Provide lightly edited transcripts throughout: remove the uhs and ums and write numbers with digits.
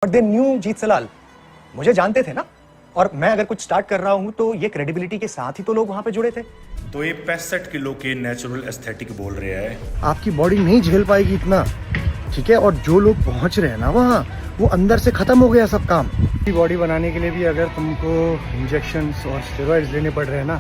But they knew जीत सलाल, मुझे जानते थे ना, और मैं अगर कुछ स्टार्ट कर रहा हूं तो ये क्रेडिबिलिटी के साथ ही तो लोग वहां पे जुड़े थे। तो ये 65 किलो के नेचुरल एस्थेटिक बोल रहे हैं। आपकी बॉडी नहीं झेल पाएगी इतना, ठीक है। और जो लोग पहुंच रहे हैं ना वहाँ, वो अंदर से खत्म हो गया सब काम। बॉडी बनाने के लिए भी अगर तुमको इंजेक्शंस और स्टेरॉइड्स लेने पड़ रहे हैं ना,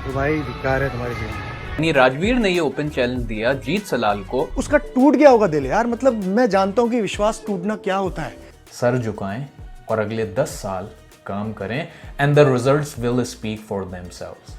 तो भाई धिक्कार है तुम्हारे जीवन। राजवीर ने ये ओपन चैलेंज दिया जीत सलाल को। उसका टूट गया होगा दिल यार, मतलब मैं जानता हूँ कि विश्वास टूटना क्या होता है। सर झुकाएं और अगले 10 साल काम करें and the results will speak for themselves.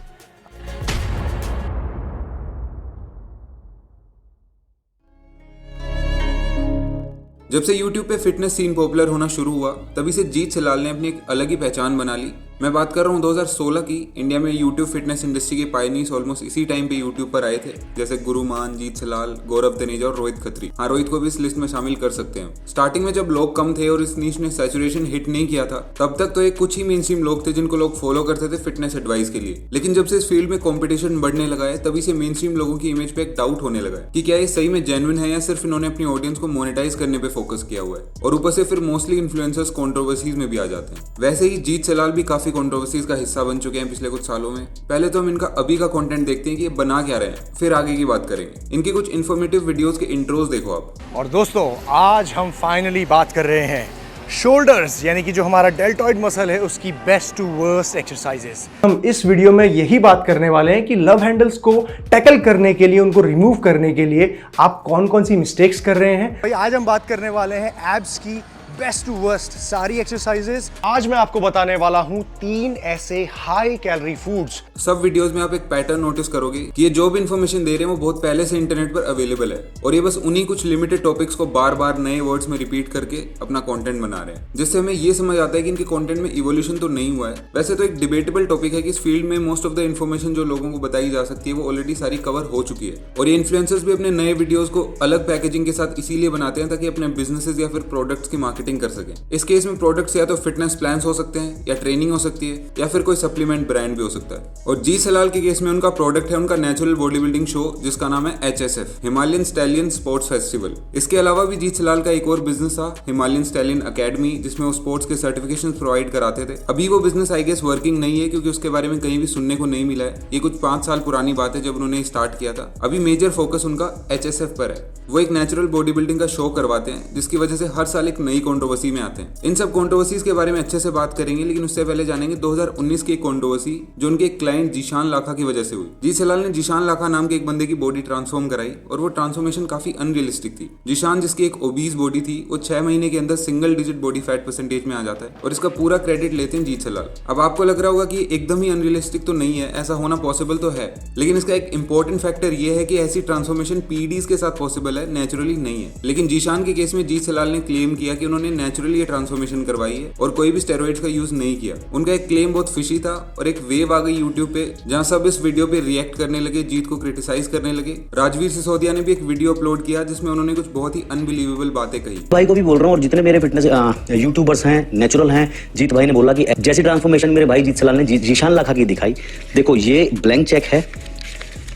जब से YouTube पे फिटनेस सीन पॉपुलर होना शुरू हुआ, तभी से जीत सलाल ने अपनी एक अलग ही पहचान बना ली। मैं बात कर रहा हूँ 2016 की। इंडिया में YouTube फिटनेस इंडस्ट्री के पायनियर्स ऑलमोस्ट इसी टाइम पे YouTube पर आए थे, जैसे गुरुमान, जीत सलाल, गौरव तनेजा और रोहित खत्री। हाँ, रोहित को भी इस लिस्ट में शामिल कर सकते हैं। स्टार्टिंग में जब लोग कम थे और इस नीश ने सैचुरेशन हिट नहीं किया था, तब तक तो एक कुछ ही मेन स्ट्रीम लोग थे जिनको लोग फॉलो करते थे फिटनेस एडवाइस के लिए। लेकिन जब से इस फील्ड में कॉम्पिटिशन बढ़ने लगा है, तभी से मेन स्ट्रीम लोगों की इमेज पे एक डाउट होने लगा है कि क्या ये सही में जेन्युइन है या सिर्फ इन्होंने अपनी ऑडियंस को मोनेटाइज करने पे फोकस किया हुआ है। और ऊपर से फिर मोस्टली इन्फ्लुएंसर्स कंट्रोवर्सीज में भी आ जाते हैं। वैसे ही जीत सलाल भी काफी कंट्रोवर्सीज का हिस्सा बन चुके हैं पिछले कुछ सालों में। पहले तो हम इनका अभी का कंटेंट देखते हैं कि ये बना क्या रहे हैं, फिर आगे की बात करेंगे। इनके कुछ इन्फॉर्मेटिव वीडियोस के इंट्रोज देखो आप। और दोस्तों, आज हम फाइनली बात कर रहे हैं शोल्डर्स, यानी कि जो हमारा डेल्टॉइड मसल है, उसकी बेस्ट टू वर्स्ट एक्सरसाइजेस। हम इस वीडियो में यही बात करने वाले हैं कि लव हैंडल्स को टैकल करने के लिए, उनको रिमूव करने के लिए आप कौन कौन सी मिस्टेक्स कर रहे हैं। भाई आज हम बात करने वाले हैं एब्स की बेस्ट टू वर्स्ट सारी एक्सरसाइजेस। आज मैं आपको बताने वाला हूं 3 ऐसे हाई कैलोरी फूड्स। सब वीडियोस में आप एक पैटर्न नोटिस करोगे कि ये जो भी इन्फॉर्मेशन दे रहे हैं वो बहुत पहले से इंटरनेट पर अवेलेबल है, और ये बस उन्हीं कुछ लिमिटेड टॉपिक्स को बार बार नए वर्ड्स में रिपीट करके अपना कंटेंट बना रहे हैं, जिससे हमें ये समझ आता है कि इनके कंटेंट में इवोल्यूशन तो नहीं हुआ है। वैसे तो एक डिबेटेबल टॉपिक है कि इस फील्ड में मोस्ट ऑफ द इन्फॉर्मेशन जो लोगों को बताई जा सकती है वो ऑलरेडी सारी कवर हो चुकी है। और ये इन्फ्लुएंसर्स भी अपने नए वीडियोस को अलग पैकेजिंग के साथ इसीलिए बनाते हैं ताकि अपने बिजनेसेस या फिर प्रोडक्ट्स की मार्केटिंग कर सकें। इस केस में प्रोडक्ट्स या तो फिटनेस प्लान्स हो सकते हैं, या ट्रेनिंग हो सकती है, या फिर कोई सप्लीमेंट ब्रांड भी हो सकता है। और जीत सलाल के केस में उनका प्रोडक्ट है उनका नेचुरल बॉडी बिल्डिंग शो, जिसका नाम है HSF, Himalayan stallion sports festival. इसके अलावा भी जीत सलाल का एक और बिजनेस था, हिमालयन स्टैलियन अकेडमी, जिसमें वो स्पोर्ट्स के सर्टिफिकेशन प्रोवाइड कराते थे। अभी वो बिजनेस आई गेस वर्किंग नहीं है, क्योंकि उसके बारे में कहीं भी सुनने को नहीं मिला है। ये कुछ 5 साल पुरानी बात है जब उन्होंने स्टार्ट किया था। अभी मेजर फोकस उनका HSF पर है। वो एक नेचुरल बॉडी बिल्डिंग का शो करवाते हैं, जिसकी वजह से हर साल एक नई कंट्रोवर्सी में आते हैं। इन सब कंट्रोवर्सीज के बारे में अच्छे से बात करेंगे, लेकिन उससे पहले जानेंगे 2019 की एक कंट्रोवर्सी जो उनके एक क्लाइंट जीशान लाखा की वजह से हुई। जीत सलाल ने जीशान लाखा नाम के एक बंदे की बॉडी ट्रांसफॉर्म कराई, और वो ट्रांसफॉर्मेशन काफी अनरियलिस्टिक थी। जीशान, जिसकी एक ओबीज बॉडी थी, वो 6 महीने के अंदर single digit body fat percentage में आ जाता है, और इसका पूरा क्रेडिट लेते हैं जीत सलाल। अब आपको लग रहा होगा कि एकदम ही अनरियलिस्टिक तो नहीं है, ऐसा होना पॉसिबल तो है, लेकिन इसका एक इंपॉर्टेंट फैक्टर ये है कि ऐसी ट्रांसफॉर्मेशन पीडीज के साथ पॉसिबल है, नेचुरली नहीं है। लेकिन जीशान के केस में जीत सलाल ने क्लेम किया कि उन्होंने नेचुरली ये ट्रांसफॉर्मेशन करवाई है और कोई भी स्टेरॉइड्स का यूज नहीं किया। उनका एक क्लेम बहुत फिशी था, और एक वेव आ गई यूट्यूब पे जहां सब इस वीडियो पे रिएक्ट करने लगे, जीत को क्रिटिसाइज करने लगे। राजवीर सिसोदिया ने भी एक वीडियो अपलोड किया जिसमें उन्होंने कुछ बहुत ही अनबिलीवेबल बातें कही। भाई को भी बोल रहा हूँ, और जितने मेरे फिटनेस यूट्यूबर्स हैं, नेचुरल हैं, जीत भाई ने बोला कि जैसी ट्रांसफॉर्मेशन मेरे भाई जीत सलाल ने जीशान लाखा की दिखाई। देखो, ये ब्लैंक चेक है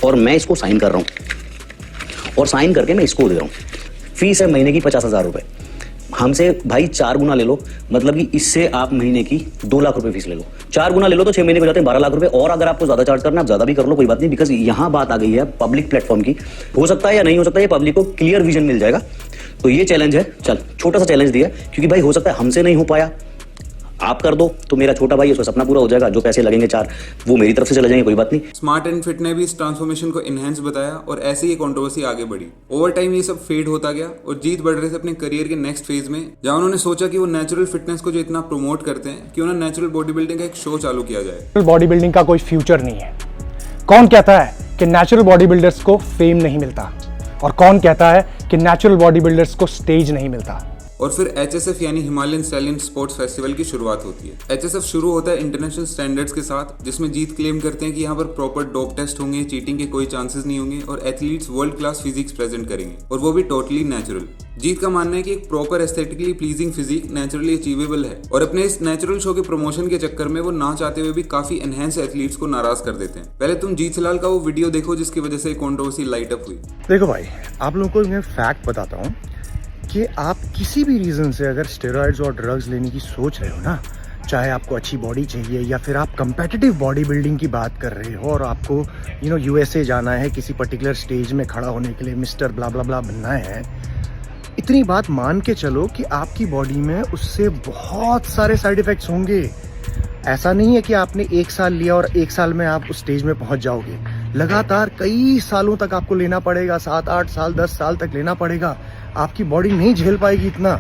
और मैं इसको साइन कर रहा हूँ, और साइन करके मैं इसको दे रहा हूँ। फीस है महीने की 50,000 रुपए। हमसे भाई 4 गुना ले लो, मतलब कि इससे आप महीने की 2 लाख रुपए फीस ले लो। 4 गुना ले लो तो 6 महीने हो जाते हैं 12 लाख रुपए। और अगर आपको ज्यादा चार्ज करना, आप ज्यादा भी कर लो, कोई बात नहीं, बिकॉज यहाँ बात आ गई है पब्लिक प्लेटफॉर्म की। हो सकता है या नहीं हो सकता है, ये पब्लिक को क्लियर विजन मिल जाएगा। तो ये चैलेंज है, चल छोटा सा चैलेंज दिया, क्योंकि भाई हो सकता है हमसे नहीं हो पाया, आप कर दो तो मेरा छोटा भाई उसका सपना पूरा हो जाएगा। जो पैसे लगेंगे 4 वो मेरी तरफ से चले जाएंगे, कोई बात नहीं। स्मार्ट एंड फिट ने भी इस ट्रांसफॉर्मेशन को इनहेंस बताया, और ऐसे ही कंट्रोवर्सी आगे बढ़ी। ओवर टाइम ये सब फेड होता गया, और जीत बढ़ रहे थे अपने करियर के नेक्स्ट फेज में, जहां उन्होंने सोचा कि वो नेचुरल फिटनेस को जो इतना प्रमोट करते हैं, कि उन्हें नेचुरल बॉडी बिल्डिंग का एक शो चालू किया जाए। बॉडी बिल्डिंग का कोई फ्यूचर नहीं है। कौन कहता है कि नेचुरल बॉडी बिल्डर्स को फेम नहीं मिलता, और कौन कहता है कि नेचुरल बॉडी बिल्डर्स को स्टेज नहीं मिलता। और फिर HSF यानी हिमालयन स्टैलियन स्पोर्ट्स फेस्टिवल की शुरुआत होती है। HSF शुरू होता है इंटरनेशनल स्टैंडर्ड्स के साथ, जिसमें जीत क्लेम करते हैं कि यहाँ पर प्रॉपर डोप टेस्ट होंगे, चीटिंग के कोई चांसेस नहीं होंगे, और athletes world class physics present करेंगे, और वो भी टोटली नेचुरल। जीत का मानना है कि एक proper aesthetically pleasing physique naturally achievable है, और अपने इस नेचुरल शो के प्रमोशन के चक्कर में वो ना चाहते हुए भी काफी एनहेंस एथलीट्स को नाराज कर देते हैं। पहले तुम जीत सलाल का वो वीडियो देखो जिसकी वजह से कंट्रोवर्सी लाइट अप हुई। देखो भाई, आप लोगों को मैं फैक्ट बताता हूँ। कि आप किसी भी रीज़न से अगर स्टेरॉइड्स और ड्रग्स लेने की सोच रहे हो ना, चाहे आपको अच्छी बॉडी चाहिए या फिर आप कंपेटिटिव बॉडी बिल्डिंग की बात कर रहे हो और आपको यूएसए जाना है, किसी पर्टिकुलर स्टेज में खड़ा होने के लिए मिस्टर ब्ला ब्ला ब्ला बनना है, इतनी बात मान के चलो कि आपकी बॉडी में उससे बहुत सारे साइड इफ़ेक्ट्स होंगे। ऐसा नहीं है कि आपने 1 साल लिया और 1 साल में आप उस स्टेज में पहुंच जाओगे। लगातार कई सालों तक आपको लेना पड़ेगा, 7-8 साल 10 साल तक लेना पड़ेगा। आपकी बॉडी नहीं झेल पाएगी इतना,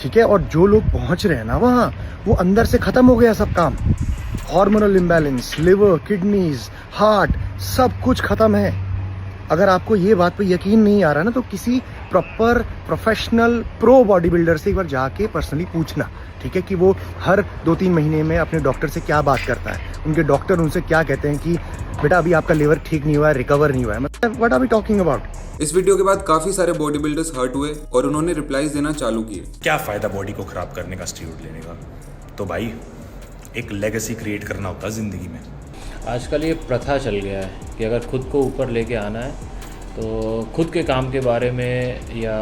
ठीक है। और जो लोग पहुंच रहे हैं ना वहाँ, वो अंदर से खत्म हो गया सब काम। Hormonal imbalance, liver, kidneys, heart, सब कुछ खत्म है। अगर आपको ये बात पे यकीन नहीं आ रहा ना, तो किसी proper professional pro body builder से एक बार जाके पर्सनली पूछना, ठीक है, कि वो हर 2-3 महीने में अपने डॉक्टर से क्या बात करता है, उनके डॉक्टर उनसे क्या कहते हैं कि बेटा अभी आपका लिवर ठीक नहीं हुआ है, रिकवर नहीं हुआ है। मतलब what are we talking about. इस वीडियो के बाद काफी सारे बॉडी बिल्डर्स हर्ट हुए और उन्होंने रिप्लाईज देना चालू किए। क्या फ़ायदा बॉडी को ख़राब करने का, स्टीरॉयड लेने का? तो भाई एक लेगेसी क्रिएट करना होता है ज़िंदगी में। आजकल ये प्रथा चल गया है कि अगर खुद को ऊपर लेके आना है तो खुद के काम के बारे में या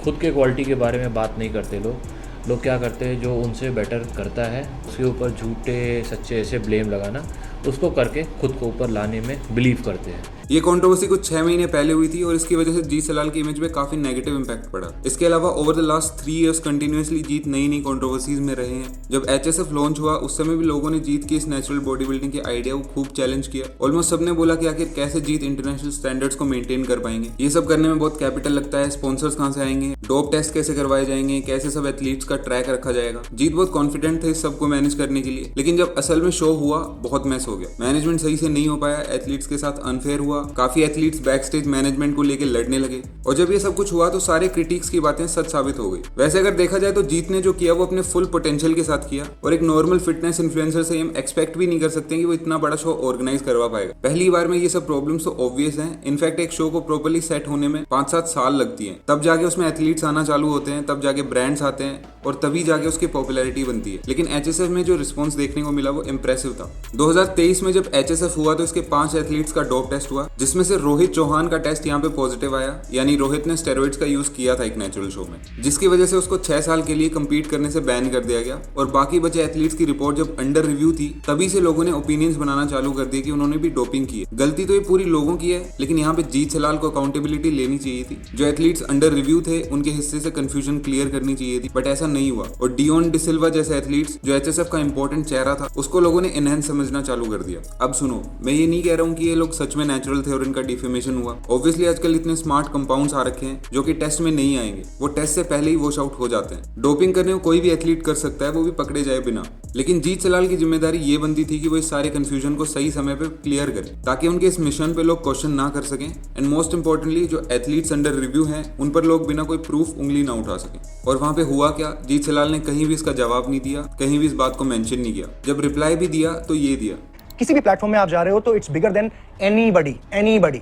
खुद के क्वालिटी के बारे में बात नहीं करते लोग क्या करते हैं, जो उनसे बेटर करता है उसके ऊपर झूठे सच्चे ऐसे ब्लेम लगाना, उसको करके खुद को ऊपर लाने में बिलीव करते हैं। ये कंट्रोवर्सी कुछ 6 महीने पहले हुई थी और इसकी वजह से जीत सलाल की इमेज में काफी नेगेटिव इंपैक्ट पड़ा। इसके अलावा over the last 3 years continuously जीत नई कंट्रोवर्सीज में रहे हैं। जब HSF लॉन्च हुआ उस समय भी लोगों ने जीत की इस नेचुरल बॉडी बिल्डिंग के आइडिया को खूब चैलेंज किया। ऑलमोस्ट सबने बोला कि आखिर कैसे जीत इंटरनेशनल स्टैंडर्ड्स को मेंटेन कर पाएंगे, ये सब करने में बहुत कैपिटल लगता है, स्पॉन्सर्स कहाँ से आएंगे, डोप टेस्ट कैसे करवाए जाएंगे, कैसे सब एथलीट्स का ट्रैक रखा जाएगा। जीत बहुत कॉन्फिडेंट थे इस सबको मैनेज करने के लिए, लेकिन जब असल में शो हुआ बहुत मैस हो गया। मैनेजमेंट सही से नहीं हो पाया, एथलीट्स के साथ अनफेयर हुआ, काफी एथलीट्स बैक स्टेज मैनेजमेंट को लेकर लड़ने लगे और जब ये सब कुछ हुआ तो सारे क्रिटिक्स की बातें सच साबित हो गई। वैसे अगर देखा जाए तो जीत ने जो किया वो अपने फुल पोटेंशियल के साथ किया और एक नॉर्मल फिटनेस इन्फ्लुएंसर से हम एक्सपेक्ट भी नहीं कर सकते कि वो इतना बड़ा शो ऑर्गेनाइज करवा पाएगा। पहली बार में ये सब प्रॉब्लम्स तो ऑब्वियस हैं। इनफैक्ट एक शो को प्रॉपर्ली सेट होने में 5-7 साल लगती है, तब जाके उसमें एथलीट्स आना चालू होते हैं, तब जाके ब्रांड्स आते हैं और तभी जाके उसकी पॉपुलैरिटी बनती है। लेकिन HSF में जो रिस्पॉन्स देखने को मिला वो इंप्रेसिव था। 2023 में जब HSF हुआ तो इसके 5 एथलीट्स का डोप टेस्ट हुआ, जिसमें से रोहित चौहान का टेस्ट यहाँ पे पॉजिटिव आया, यानी रोहित ने स्टेरॉइड्स का यूज किया था एक नेचुरल शो में, जिसकी वजह से उसको 6 साल के लिए कम्पीट करने से बैन कर दिया गया। और बाकी बचे एथलीट्स की रिपोर्ट जब अंडर रिव्यू थी तभी से लोगों ने ओपिनियंस बनाना चालू कर दिए कि उन्होंने भी डोपिंग की है। गलती तो ये पूरी लोगों की है, लेकिन यहाँ पे जीत सलाल को अकाउंटेबिलिटी लेनी चाहिए थी। जो एथलीट्स अंडर रिव्यू थे उनके हिस्से से कंफ्यूजन क्लियर करनी चाहिए थी, बट ऐसा नहीं हुआ। और डियोन डिसिल्वा जैसे एथलीट्स जो HSF का इंपॉर्टेंट चेहरा था उसको लोगों ने एनहेंस समझना चालू कर दिया। अब सुनो, मैं ये नहीं कह रहा हूँ कि ये लोग सच में नेचुरल थे और इनका डिफेमेशन हुआ। ऑब्वियसली आजकल इतने स्मार्ट कंपाउंड्स आ रखे हैं जो कि टेस्ट में नहीं आएंगे, वो टेस्ट से पहले ही वॉश आउट हो जाते हैं। डोपिंग करने को कोई भी एथलीट कर सकता है, वो भी पकड़े जाए बिना। लेकिन जीत सलाल की जिम्मेदारी ये बनती थी कि वो इस सारे कंफ्यूजन को सही समय पे क्लियर करें ताकि उनके इस मिशन पे लोग क्वेश्चन ना कर सकें एंड मोस्ट इंपॉर्टेंटली जो एथलीट्स अंडर रिव्यू हैं उन पर लोग बिना कोई प्रूफ उंगली ना उठा सकें। और वहां पे हुआ क्या, जीत सलाल ने कहीं भी इसका जवाब नहीं दिया, कहीं भी इस बात को मेंशन नहीं किया। जब रिप्लाई भी दिया तो ये दिया, किसी भी प्लेटफॉर्म में आप जा रहे हो तो इट्स बिगर देन एनीबडी।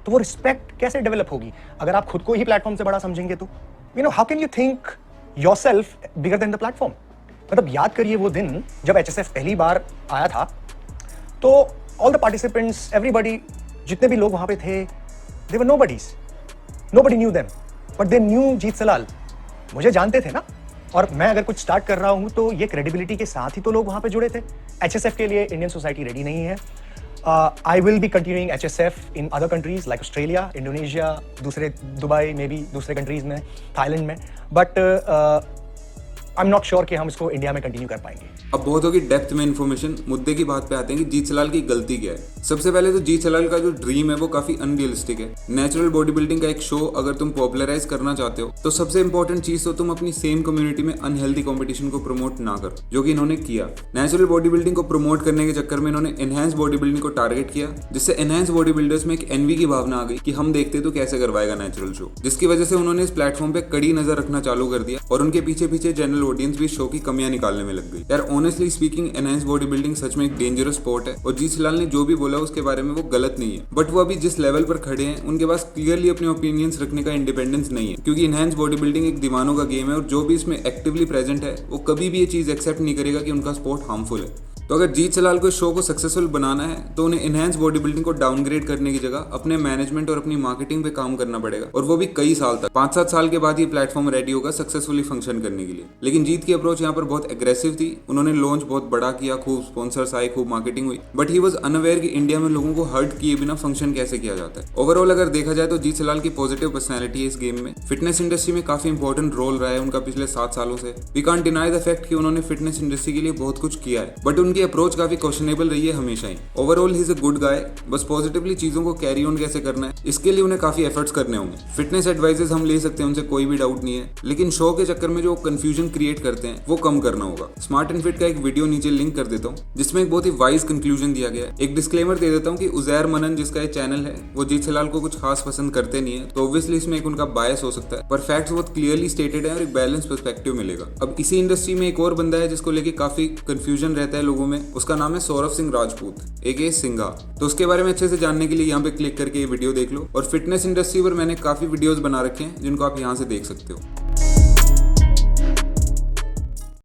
तो वो रिस्पेक्ट कैसे डेवलप होगी अगर आप खुद को ही प्लेटफॉर्म से बड़ा समझेंगे? तो how can you think yourself bigger than the platform? मतलब याद करिए वो दिन जब HSF पहली बार आया था, तो ऑल द पार्टिसिपेंट्स, एवरीबडी, जितने भी लोग वहां पे थे, they were nobody knew them, but they knew जीत सलाल। मुझे जानते थे ना, और मैं अगर कुछ स्टार्ट कर रहा हूं तो ये क्रेडिबिलिटी के साथ ही तो लोग वहां पे जुड़े थे। HSF के लिए इंडियन सोसाइटी रेडी नहीं है। I will be continuing HSF in other countries like Australia, Indonesia, दूसरे दुबई में भी, दूसरे कंट्रीज में, थाईलैंड में, but I am not sure कि हम इसको इंडिया में कंटिन्यू कर पाएंगे। अब बहुत होगी डेप्थ में इन्फॉर्मेशन, मुद्दे की बात पे आते हैं कि जीत सलाल की गलती क्या है। सबसे पहले तो जीत सलाल का जो ड्रीम है वो काफी अनरियलिस्टिक है। नेचुरल बॉडी बिल्डिंग का एक शो अगर तुम पॉपुलराइज करना चाहते हो तो सबसे इंपॉर्टेंट चीज तो तुम अपनी सेम कम्युनिटी में अनहेल्दी कॉम्पिटिशन को प्रमोट ना करो, जो कि इन्होंने किया। नेचुरल बॉडी बिल्डिंग को प्रमोट करने के चक्कर में इन्होंने एनहांस बॉडी बिल्डिंग को टारगेट किया, जिससे एनहांस बॉडी बिल्डर्स में एक एनवी की भावना आ गई कि हम देखते तो कैसे करवाएगा नेचुरल शो, जिसकी वजह से उन्होंने इस प्लेटफॉर्म पे कड़ी नजर रखना चालू कर दिया और उनके पीछे पीछे जनरल ऑडियंस भी शो की कमियां निकालने में लग गई। यार honestly speaking enhance body building सच में एक डेंजरस स्पोर्ट है और जीत सलाल ने जो भी बोला उसके बारे में वो गलत नहीं है, बट वो अभी जिस लेवल पर खड़े हैं उनके पास क्लियरली अपने ओपिनियंस रखने का इंडिपेंडेंस नहीं है, क्योंकि एनहांस बॉडी बिल्डिंग एक दीवानों का गेम है और जो भी इसमें एक्टिवली प्रेजेंट है वो कभी भी ये चीज एक्सेप्ट नहीं करेगा कि उनका स्पोर्ट हार्मफुल है। तो अगर जीत सलाल को इस शो को सक्सेसफुल बनाना है तो उन्हें इनहैंस बॉडी बिल्डिंग को डाउनग्रेड करने की जगह अपने मैनेजमेंट और अपनी मार्केटिंग पे काम करना पड़ेगा, और वो भी कई साल तक। 5-7 साल के बाद ये प्लेटफॉर्म रेडी होगा सक्सेसफुली फंक्शन करने के लिए। लेकिन जीत की अप्रोच यहाँ पर बहुत एग्रेसिव थी। उन्होंने लॉन्च बहुत बड़ा किया, खूब स्पॉन्सर्स आए, खूब मार्केटिंग हुई, बट ही वॉज अनअवेयर कि इंडिया में लोगों को हर्ट किए बिना फंक्शन कैसे किया जाता है। ओवरऑल अगर देखा जाए तो जीत सलाल की पॉजिटिव पर्सनैलिटी है इस गेम में। फिटनेस इंडस्ट्री में काफी इंपॉर्टेंट रोल रहा है उनका पिछले 7 सालों से। We can't deny the fact कि उन्होंने फिटनेस इंडस्ट्री के लिए बहुत कुछ किया है, बट उनकी अप्रोच काफी क्वेश्चनेबल रही है हमेशा ही। Overall he is a good guy, बस पॉजिटिवली चीजों को कैरी ऑन कैसे करना है इसके लिए उन्हें काफी एफर्ट्स करने होंगे। फिटनेस एडवाइजेस हम ले सकते हैं उनसे, कोई भी डाउट नहीं है, लेकिन शो के चक्कर में जो कंफ्यूजन क्रिएट करते हैं वो कम करना होगा। स्मार्ट एंड फिट का एक वीडियो नीचे लिंक कर देता हूँ जिसमें एक बहुत ही वाइज कंक्लूजन दिया गया है। एक डिस्क्लेमर दे देता हूँ कि उजैर मनन जिसका ये चैनल है वो जीत सलाल को कुछ खास पसंद करते नहीं है, तो ऑब्वियसली इसमें एक उनका बायस हो सकता है, पर फैक्ट्स बहुत क्लियरली स्टेटेड है और एक बैलेंस पर्सपेक्टिव मिलेगा। अब इसी इंडस्ट्री में एक और बंदा है जिसको लेके काफी कंफ्यूजन रहता है लोगों में, उसका नाम है सौरभ सिंह राजपूत एके सिंघा। तो उसके बारे में अच्छे से जानने के लिए यहाँ पे क्लिक करके ये वीडियो देख लो, और फिटनेस इंडस्ट्री पर मैंने काफी वीडियोस बना रखे हैं जिनको आप यहाँ से देख सकते हो।